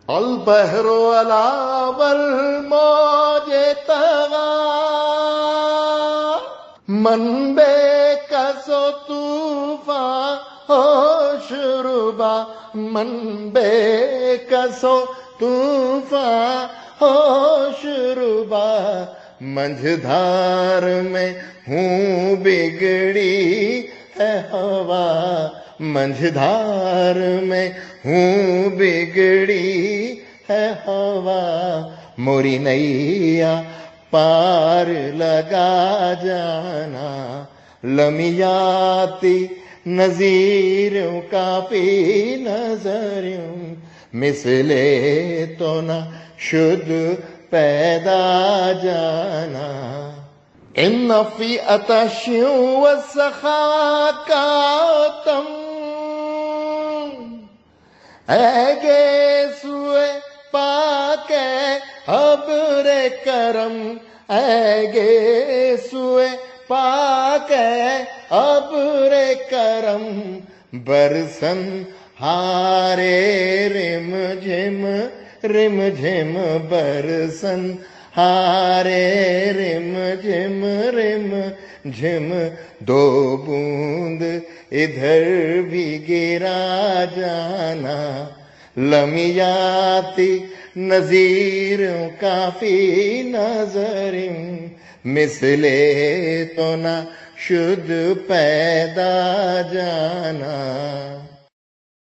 البحر ولا والموج طغى من بے کس و طوفان ہوش ربا من بے کس و طوفان ہوش ربا منجھدار میں ہوں بگڑی ہے ہوا منجھدار میں ہوں بگڑی ہے ہوا موری نیا پار لگا جانا لمیاتی نظیروں کا پی نظروں مثلے تو نہ شد پیدا جانا ان فی عطش والسخا کاتم اے گیسوئے پاک ابر کرم اے گیسوئے پاک ابر کرم برسن ہارے رم جھم برسن ہارے رم جھم دو بوند ادھر بھی گرا جانا لمیاتی نظیروں کا فی نظر مثلے تو نہ شد پیدا جانا